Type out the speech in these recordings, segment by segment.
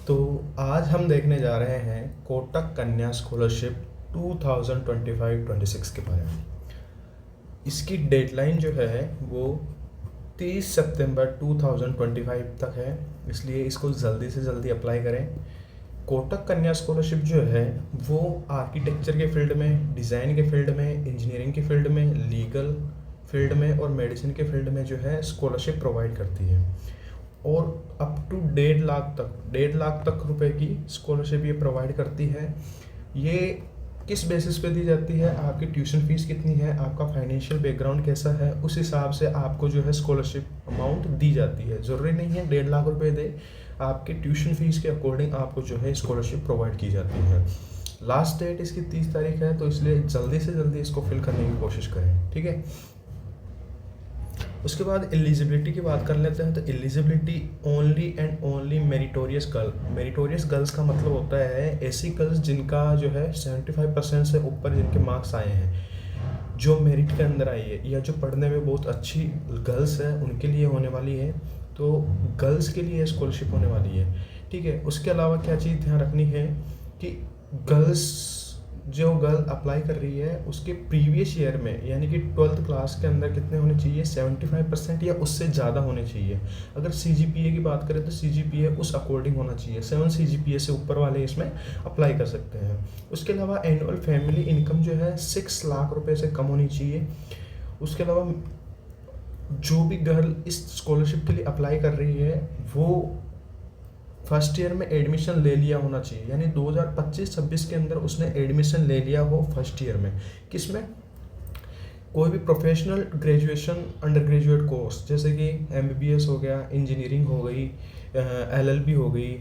तो आज हम देखने जा रहे हैं कोटक कन्या स्कॉलरशिप 2025-26 के बारे में। इसकी डेडलाइन जो है वो 30 सितंबर 2025 तक है, इसलिए इसको जल्दी से जल्दी अप्लाई करें। कोटक कन्या स्कॉलरशिप जो है वो आर्किटेक्चर के फील्ड में, डिज़ाइन के फील्ड में, इंजीनियरिंग के फील्ड में, लीगल फील्ड में और मेडिसिन के फील्ड में जो है स्कॉलरशिप प्रोवाइड करती है। और अप टू 1.5 लाख तक रुपए की स्कॉलरशिप ये प्रोवाइड करती है। ये किस बेसिस पे दी जाती है, आपकी ट्यूशन फीस कितनी है, आपका फाइनेंशियल बैकग्राउंड कैसा है, उस हिसाब से आपको जो है स्कॉलरशिप अमाउंट दी जाती है। ज़रूरी नहीं है 1.5 लाख रुपए दे, आपके ट्यूशन फीस के अकॉर्डिंग आपको जो है स्कॉलरशिप प्रोवाइड की जाती है। लास्ट डेट इसकी 30 तारीख है, तो इसलिए जल्दी से जल्दी इसको फिल करने की कोशिश करें, ठीक है। उसके बाद एलिजिबिलिटी की बात कर लेते हैं। तो eligibility only and only meritorious girls का मतलब होता है ऐसी गर्ल्स जिनका जो है 75% से ऊपर जिनके मार्क्स आए हैं, जो मेरिट के अंदर आई है, या जो पढ़ने में बहुत अच्छी गर्ल्स है उनके लिए होने वाली है। तो गर्ल्स के लिए स्कॉलरशिप होने वाली है, ठीक है। उसके अलावा क्या चीज़ ध्यान रखनी है कि जो गर्ल अप्लाई कर रही है उसके प्रीवियस ईयर में, यानी कि 12th क्लास के अंदर कितने होने चाहिए, 75% या उससे ज़्यादा होने चाहिए। अगर CGPA की बात करें तो CGPA उस अकॉर्डिंग होना चाहिए। 7 CGPA से ऊपर वाले इसमें अप्लाई कर सकते हैं। उसके अलावा एनुअल फैमिली इनकम जो है 6 लाख रुपए से कम होनी चाहिए। उसके अलावा जो भी गर्ल इस स्कॉलरशिप के लिए अप्लाई कर रही है वो फर्स्ट ईयर में एडमिशन ले लिया होना चाहिए, यानी 2025-26 के अंदर उसने एडमिशन ले लिया हो फर्स्ट ईयर में। किसमें? कोई भी professional graduation, under graduate course, जैसे कि MBBS हो गया, इंजीनियरिंग हो गई, LLB हो गई,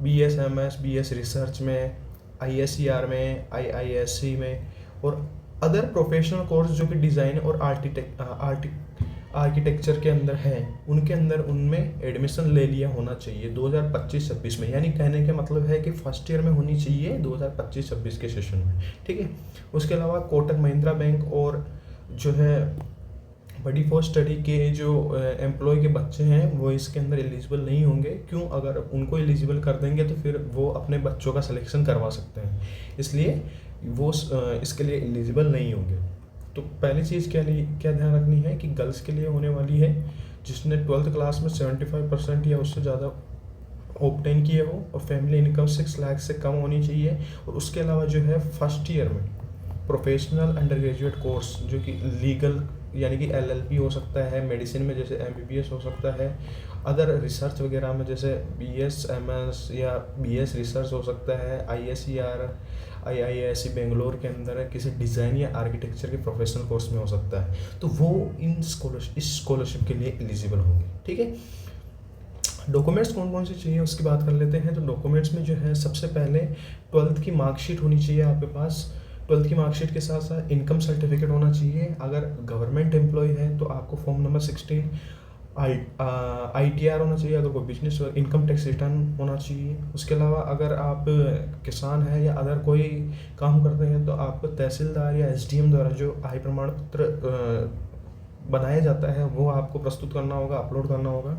BS BS रिसर्च में, ISER में, IISc में, और अदर प्रोफेशनल कोर्स जो कि डिज़ाइन और आर्किटेक्चर के अंदर है, उनके अंदर उनमें एडमिशन ले लिया होना चाहिए 2025-26 में। यानी कहने का मतलब है कि फर्स्ट ईयर में होनी चाहिए 2025-26 के सेशन में, ठीक है। उसके अलावा कोटक महिंद्रा बैंक और जो है बड़ी फॉर स्टडी के जो एम्प्लॉय के बच्चे हैं वो इसके अंदर एलिजिबल नहीं होंगे। क्यों? अगर उनको एलिजिबल कर देंगे तो फिर वो अपने बच्चों का सिलेक्शन करवा सकते हैं, इसलिए वो इसके लिए एलिजिबल नहीं होंगे। तो पहली चीज़ क्या ध्यान रखनी है कि गर्ल्स के लिए होने वाली है जिसने 12th क्लास में 75% या उससे ज़्यादा ऑब्टेन किए हो, और फैमिली इनकम 6 लाख से कम होनी चाहिए। और उसके अलावा जो है फर्स्ट ईयर में प्रोफेशनल अंडर ग्रेजुएट कोर्स, जो कि लीगल यानी कि LLB हो सकता है, मेडिसिन में जैसे MBBS हो सकता है, अदर रिसर्च वगैरह में जैसे BS MS या BS रिसर्च हो सकता है, ISER IISc बेंगलोर के अंदर किसी डिज़ाइन या आर्किटेक्चर के प्रोफेशनल कोर्स में हो सकता है, तो वो इस स्कॉलरशिप के लिए एलिजिबल होंगे, ठीक है। डॉक्यूमेंट्स कौन कौन से चाहिए उसकी बात कर लेते हैं। तो डॉक्यूमेंट्स में जो है सबसे पहले 12th की मार्कशीट होनी चाहिए आपके पास। 12th की मार्कशीट के साथ साथ इनकम सर्टिफिकेट होना चाहिए। अगर गवर्नमेंट एम्प्लॉय है तो आपको फॉर्म नंबर 16 ITR होना चाहिए। अगर कोई बिजनेस इनकम टैक्स रिटर्न होना चाहिए। उसके अलावा अगर आप किसान हैं या अदर कोई काम करते हैं तो आपको तहसीलदार या SDM द्वारा जो आय प्रमाण पत्र बनाया जाता है वो आपको प्रस्तुत करना होगा, अपलोड करना होगा।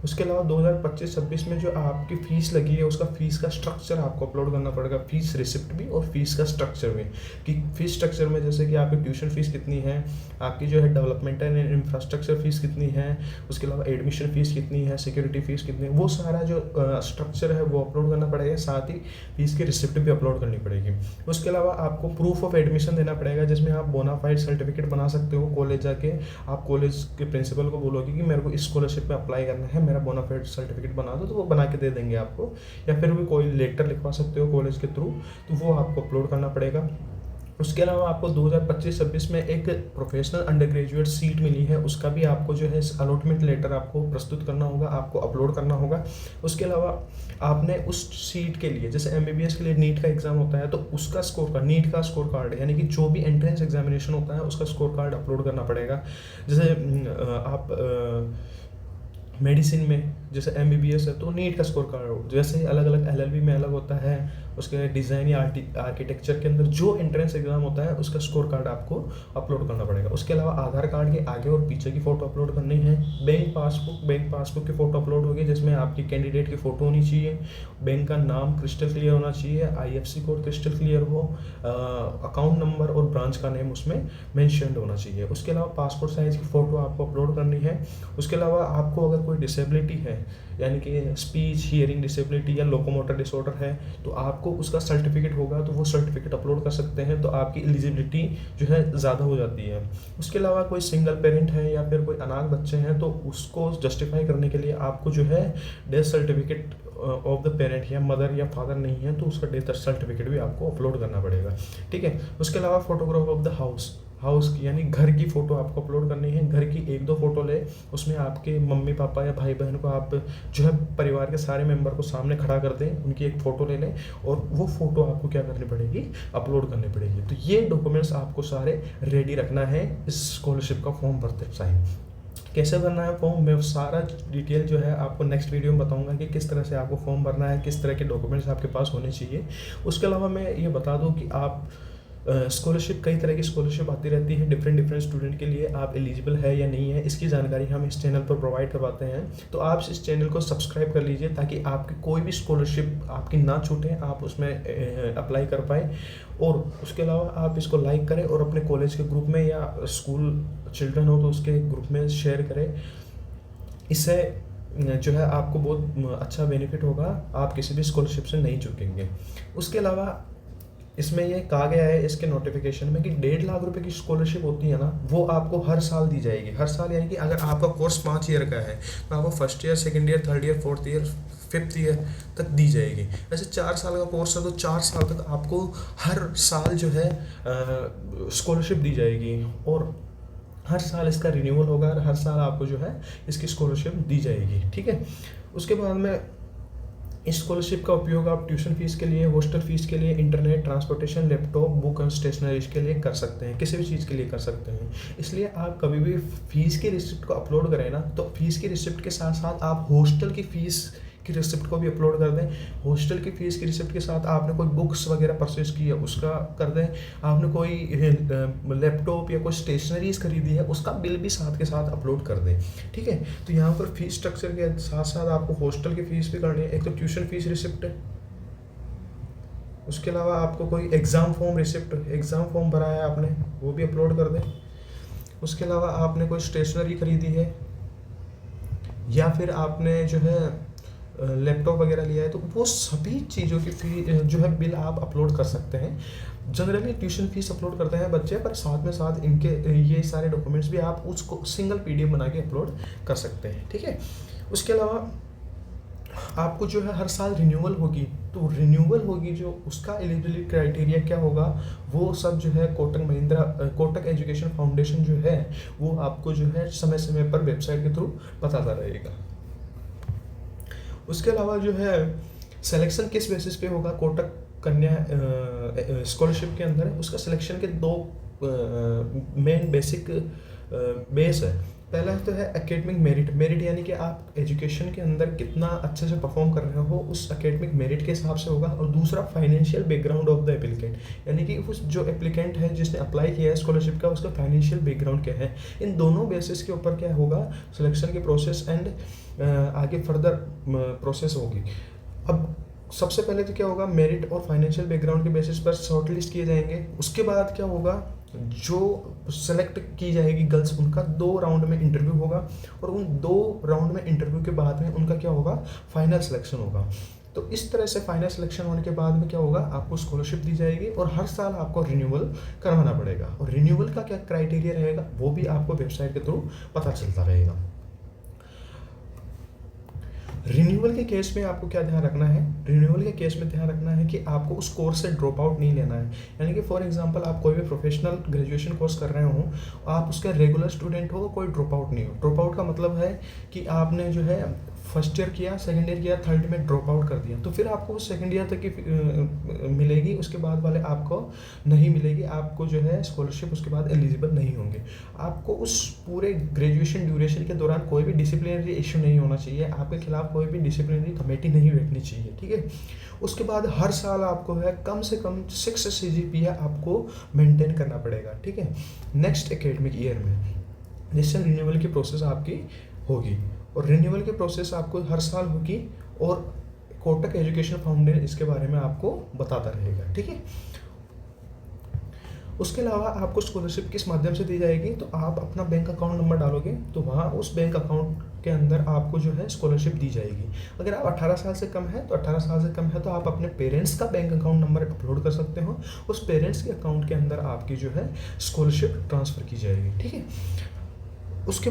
उसके अलावा 2025-26 में जो आपकी फ़ीस लगी है उसका फ़ीस का स्ट्रक्चर आपको अपलोड करना पड़ेगा, फ़ीस रिसिप्ट भी और फीस का स्ट्रक्चर भी। कि फ़ीस स्ट्रक्चर में जैसे कि आपकी ट्यूशन फ़ीस कितनी है, आपकी जो है डेवलपमेंटल एंड इंफ्रास्ट्रक्चर फ़ीस कितनी है, उसके अलावा एडमिशन फ़ीस कितनी है, सिक्योरिटी फ़ीस कितनी है, वो सारा जो स्ट्रक्चर है वो अपलोड करना पड़ेगा। साथ ही फीस की रिसिप्ट भी अपलोड करनी पड़ेगी। उसके अलावा आपको प्रूफ ऑफ एडमिशन देना पड़ेगा, जिसमें आप बोनाफाइड सर्टिफिकेट बना सकते हो। कॉलेज जाके आप कॉलेज के प्रिंसिपल को बोलोगे कि मेरे को इस स्कॉलरशिप में अप्लाई करना है, मेरा बोनाफाइड सर्टिफिकेट बना दो, तो वो बना के दे देंगे आपको। या फिर भी कोई लेटर लिखवा सकते हो कॉलेज के थ्रू, तो वो आपको अपलोड करना पड़ेगा। उसके अलावा आपको 2025-26 में एक प्रोफेशनल अंडर ग्रेजुएट सीट मिली है, उसका भी आपको जो है अलॉटमेंट लेटर आपको प्रस्तुत करना होगा, आपको अपलोड करना होगा। उसके अलावा आपने उस सीट के लिए, जैसे MBBS के लिए नीट का एग्ज़ाम होता है, तो उसका स्कोर कार्ड, नीट का स्कोर कार्ड यानी कि जो भी एंट्रेंस एग्जामिनेशन होता है उसका स्कोर कार्ड अपलोड करना पड़ेगा। जैसे आप मेडिसिन में जैसे MBBS है तो नीट का स्कोर कार्ड, जैसे अलग अलग LLB में अलग होता है, उसके डिज़ाइन या आर्किटेक्चर के अंदर जो एंट्रेंस एग्जाम होता है उसका स्कोर कार्ड आपको अपलोड करना पड़ेगा। उसके अलावा आधार कार्ड के आगे और पीछे की फ़ोटो अपलोड करनी है। बैंक पासबुक की फ़ोटो अपलोड होगी जिसमें आपकी कैंडिडेट की फ़ोटो होनी चाहिए, बैंक का नाम क्रिस्टल क्लियर होना चाहिए, IFSC कोड क्रिस्टल क्लियर हो, अकाउंट नंबर और ब्रांच का नेम उसमें मेंशन्ड होना चाहिए। उसके अलावा पासपोर्ट साइज़ की फ़ोटो आपको अपलोड करनी है। उसके अलावा आपको अगर कोई डिसेबिलिटी है, यानी कि स्पीच हियरिंग डिसेबिलिटी या लोकोमोटर डिसऑर्डर है, तो आपको उसका सर्टिफिकेट होगा तो वो सर्टिफिकेट अपलोड कर सकते हैं, तो आपकी एलिजिबिलिटी जो है ज़्यादा हो जाती है। उसके अलावा कोई सिंगल पेरेंट है या फिर कोई अनाथ बच्चे हैं तो उसको जस्टिफाई करने के लिए आपको जो है death certificate of the parent, या मदर या फादर नहीं है तो उसका डेथ सर्टिफिकेट भी आपको अपलोड करना पड़ेगा, ठीक है। उसके अलावा फोटोग्राफ ऑफ द हाउस की यानी घर की फ़ोटो आपको अपलोड करनी है। घर की 1-2 फ़ोटो ले, उसमें आपके मम्मी पापा या भाई बहन को आप जो है परिवार के सारे मेंबर को सामने खड़ा कर दें, उनकी एक फ़ोटो ले लें और वो फ़ोटो आपको क्या करनी पड़ेगी, अपलोड करनी पड़ेगी। तो ये डॉक्यूमेंट्स आपको सारे रेडी रखना है इस स्कॉलरशिप का फॉर्म भरते टाइम। कैसे भरना है फॉर्म, मैं सारा डिटेल जो है आपको नेक्स्ट वीडियो में बताऊंगा कि किस तरह से आपको फॉर्म भरना है, किस तरह के डॉक्यूमेंट्स आपके पास होने चाहिए। उसके अलावा मैं ये बता दूं कि आप स्कॉलरशिप, कई तरह की स्कॉलरशिप आती रहती है डिफरेंट स्टूडेंट के लिए, आप एलिजिबल है या नहीं है इसकी जानकारी हम इस चैनल पर प्रोवाइड करवाते हैं। तो आप इस चैनल को सब्सक्राइब कर लीजिए ताकि आपकी कोई भी स्कॉलरशिप आपकी ना छूटे, आप उसमें अप्लाई कर पाए। और उसके अलावा आप इसको लाइक करें और अपने कॉलेज के ग्रुप में या स्कूल चिल्ड्रन हो तो उसके ग्रुप में शेयर करें। इससे जो है आपको बहुत अच्छा बेनिफिट होगा, आप किसी भी स्कॉलरशिप से नहीं चूकेंगे। उसके अलावा इसमें ये कहा गया है इसके नोटिफिकेशन में कि 1.5 लाख रुपए की स्कॉलरशिप होती है ना, वो आपको हर साल दी जाएगी। हर साल यानी कि अगर आपका कोर्स 5 ईयर का है तो आपको first year, second year, third year, fourth year, fifth year तक दी जाएगी। वैसे 4 साल का कोर्स है तो 4 साल तक आपको हर साल जो है स्कॉलरशिप दी जाएगी और हर साल इसका रिन्यूअल होगा और हर साल आपको जो है इसकी स्कॉलरशिप दी जाएगी, ठीक है। उसके बाद में इस स्कॉलरशिप का उपयोग आप ट्यूशन फीस के लिए, हॉस्टल फीस के लिए, internet, transportation, laptop, book and stationery के लिए कर सकते हैं, किसी भी चीज़ के लिए कर सकते हैं। इसलिए आप कभी भी फीस की रिसिप्ट को अपलोड करें ना, तो फीस की रिसिप्ट के साथ साथ आप हॉस्टल की फ़ीस की रिसिप्ट को भी अपलोड कर दें। हॉस्टल की फ़ीस की रिसिप्ट के साथ आपने कोई बुक्स वगैरह परचेज की है उसका कर दें, आपने कोई लैपटॉप या कोई स्टेशनरीज खरीदी है उसका बिल भी साथ के साथ अपलोड कर दें, ठीक है। तो यहाँ पर फीस स्ट्रक्चर के साथ साथ आपको हॉस्टल की फ़ीस भी करनी है। एक तो ट्यूशन फीस रिसिप्ट है, उसके अलावा आपको कोई exam form receipt, exam form भरा है आपने, वो भी अपलोड कर दें। उसके अलावा आपने कोई स्टेशनरी खरीदी है या फिर आपने जो है लैपटॉप वगैरह लिया है तो वो सभी चीज़ों की फी जो है बिल आप अपलोड कर सकते हैं। जनरली ट्यूशन फीस अपलोड करते हैं बच्चे, पर साथ में साथ इनके ये सारे डॉक्यूमेंट्स भी आप उसको सिंगल PDF बना के अपलोड कर सकते हैं, ठीक है। उसके अलावा आपको जो है हर साल रिन्यूअल होगी, तो रिन्यूअल होगी जो उसका एलिजिबिलिटी क्राइटेरिया क्या होगा वो सब जो है कोटक एजुकेशन फाउंडेशन जो है वो आपको जो है समय समय पर वेबसाइट के थ्रू बताता रहेगा। उसके अलावा जो है सिलेक्शन किस बेसिस पे होगा कोटक कन्या स्कॉलरशिप के अंदर, उसका सिलेक्शन के 2 मेन बेसिक बेस है। पहला तो है एकेडमिक मेरिट यानी कि आप एजुकेशन के अंदर कितना अच्छे से परफॉर्म कर रहे हो उस एकेडमिक मेरिट के हिसाब से होगा। और दूसरा financial background of the applicant, यानी कि उस जो एप्लीकेंट है जिसने अप्लाई किया है स्कॉलरशिप का उसका फाइनेंशियल बैकग्राउंड क्या है। इन दोनों बेसिस के ऊपर क्या होगा सिलेक्शन की प्रोसेस एंड आगे फर्दर प्रोसेस होगी। अब सबसे पहले तो क्या होगा, मेरिट और फाइनेंशियल बैकग्राउंड के बेसिस पर शॉर्ट लिस्ट किए जाएंगे। उसके बाद क्या होगा, जो सेलेक्ट की जाएगी गर्ल्स उनका 2 राउंड में इंटरव्यू होगा और उन 2 राउंड में इंटरव्यू के बाद में उनका क्या होगा, फाइनल सिलेक्शन होगा। तो इस तरह से फाइनल सिलेक्शन होने के बाद में क्या होगा, आपको स्कॉलरशिप दी जाएगी और हर साल आपको रिन्यूअल करवाना पड़ेगा। और रिन्यूअल का क्या क्राइटेरिया रहेगा वो भी आपको वेबसाइट के थ्रू पता चलता रहेगा। रिन्यूअल के केस में आपको क्या ध्यान रखना है, रिन्यूअल के केस में ध्यान रखना है कि आपको उस कोर्स से ड्रॉप आउट नहीं लेना है। यानी कि फॉर एग्जांपल आप कोई भी प्रोफेशनल ग्रेजुएशन कोर्स कर रहे हो, आप उसका रेगुलर स्टूडेंट हो, कोई ड्रॉप आउट नहीं हो। ड्रॉप आउट का मतलब है कि आपने जो है फर्स्ट ईयर किया, सेकंड ईयर किया, थर्ड में ड्रॉप आउट कर दिया, तो फिर आपको सेकंड ईयर तक की मिलेगी, उसके बाद वाले आपको नहीं मिलेगी। आपको जो है स्कॉलरशिप उसके बाद एलिजिबल नहीं होंगे। आपको उस पूरे ग्रेजुएशन ड्यूरेशन के दौरान कोई भी डिसिप्लिनरी इशू नहीं होना चाहिए, आपके खिलाफ कोई भी डिसिप्लिनरी कमेटी नहीं बैठनी चाहिए, ठीक है। उसके बाद हर साल आपको है कम से कम 6 CGPA आपको मेंटेन करना पड़ेगा, ठीक है, नेक्स्ट एकेडमिक ईयर में, जिससे रिन्यूअल की प्रोसेस आपकी होगी। और रिन्यूअल की प्रोसेस आपको हर साल होगी, और कोटक एजुकेशन फाउंडेशन इसके बारे में आपको बताता रहेगा, ठीक है। उसके अलावा आपको स्कॉलरशिप किस माध्यम से दी जाएगी, तो आप अपना बैंक अकाउंट नंबर डालोगे तो वहाँ उस बैंक अकाउंट के अंदर आपको जो है स्कॉलरशिप दी जाएगी। अगर आप 18 साल से कम है तो 18 साल से कम है तो आप अपने पेरेंट्स का बैंक अकाउंट नंबर अपलोड कर सकते हो, उस पेरेंट्स के अकाउंट के अंदर आपकी जो है स्कॉलरशिप ट्रांसफ़र की जाएगी, ठीक है। उसके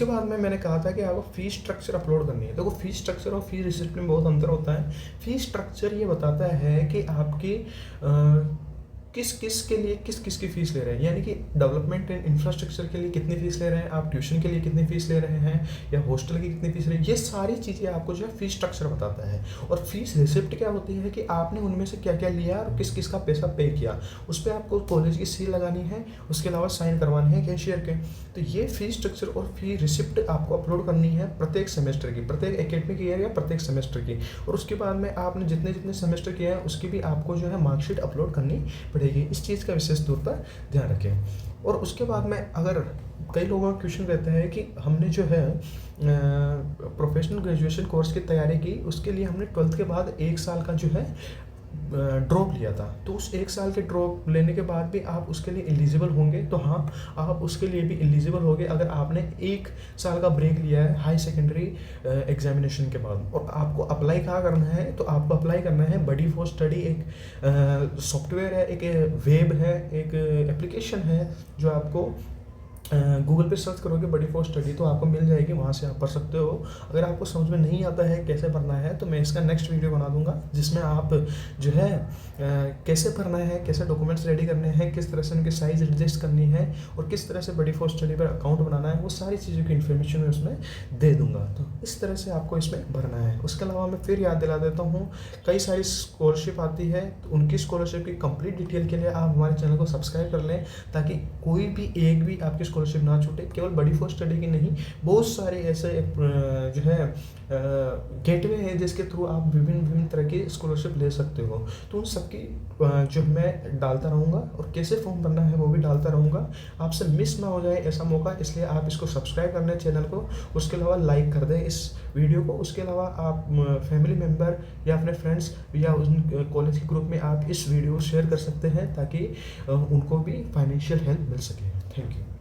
बाद में मैंने कहा था कि आपको फ़ीस स्ट्रक्चर अपलोड करनी है। देखो फ़ीस स्ट्रक्चर और फीस रिसिप्ट में बहुत अंतर होता है। फ़ीस स्ट्रक्चर ये बताता है कि आपकी किस किस की फ़ीस ले रहे हैं, यानी कि डेवलपमेंट एंड इंफ्रास्ट्रक्चर के लिए कितनी फ़ीस ले रहे हैं, आप ट्यूशन के लिए कितनी फ़ीस ले रहे हैं, या हॉस्टल की कितनी फ़ीस ले रहे हैं, ये सारी चीज़ें आपको जो है फ़ीस स्ट्रक्चर बताता है। और फीस रिसिप्ट क्या होती है कि आपने उनमें से क्या क्या लिया और किस किस का पैसा पे किया, उस पर आपको कॉलेज की सील लगानी है, उसके अलावा साइन करवाने हैं कैशियर के। तो ये फ़ीस स्ट्रक्चर और फी रिसिप्ट आपको अपलोड करनी है प्रत्येक सेमेस्टर की, प्रत्येक एकेडमिक ईयर या प्रत्येक सेमेस्टर की। और उसके बाद में आपने जितने जितने सेमेस्टर किया है उसकी भी आपको जो है मार्कशीट अपलोड करनी पड़ेगी। इस चीज़ का विशेष तौर पर ध्यान रखें। और उसके बाद में अगर कई लोगों का क्वेश्चन रहता है कि हमने जो है प्रोफेशनल ग्रेजुएशन कोर्स की तैयारी की, उसके लिए हमने 12th के बाद 1 साल का जो है ड्रॉप लिया था, तो उस 1 साल के ड्रॉप लेने के बाद भी आप उसके लिए एलिजिबल होंगे। तो हाँ, आप उसके लिए भी एलिजिबल होंगे अगर आपने 1 साल का ब्रेक लिया है हाई सेकेंडरी एग्जामिनेशन के बाद। और आपको अप्लाई कहाँ करना है, तो आपको अप्लाई करना है बडी फॉर स्टडी, एक सॉफ्टवेयर है, एक वेब है, एक एप्लीकेशन है जो आपको गूगल पे सर्च करोगे बडी फॉर स्टडी तो आपको मिल जाएगी, वहाँ से आप पढ़ सकते हो। अगर आपको समझ में नहीं आता है कैसे भरना है तो मैं इसका नेक्स्ट वीडियो बना दूंगा, जिसमें आप जो है कैसे भरना है, कैसे डॉक्यूमेंट्स रेडी करने हैं, किस तरह से उनकी साइज़ एडजस्ट करनी है और किस तरह से बडी फॉर स्टडी पर अकाउंट बनाना है, वो सारी चीज़ों की इन्फॉर्मेशन मैं उसमें दे दूँगा। तो इस तरह से आपको इसमें भरना है। उसके अलावा मैं फिर याद दिला देता हूँ, कई सारी स्कॉलरशिप आती है, तो उनकी स्कॉलरशिप की कंप्लीट डिटेल के लिए आप हमारे चैनल को सब्सक्राइब कर लें, ताकि कोई भी एक भी आपकी स्कॉलरशिप ना छूटे। केवल बडी फॉर स्टडी की नहीं, बहुत सारे ऐसे जो है गेटवे हैं जिसके थ्रू आप विभिन्न तरह की स्कॉलरशिप ले सकते हो। तो उन सबकी जो मैं डालता रहूँगा और कैसे फॉर्म भरना है वो भी डालता रहूँगा, आपसे मिस ना हो जाए ऐसा मौका, इसलिए आप इसको सब्सक्राइब कर लें चैनल को। उसके अलावा लाइक कर दें इस वीडियो को। उसके अलावा आप फैमिली मेम्बर या अपने फ्रेंड्स या उन कॉलेज के ग्रुप में आप इस वीडियो को शेयर कर सकते हैं, ताकि उनको भी फाइनेंशियल हेल्प मिल सके। Thank you.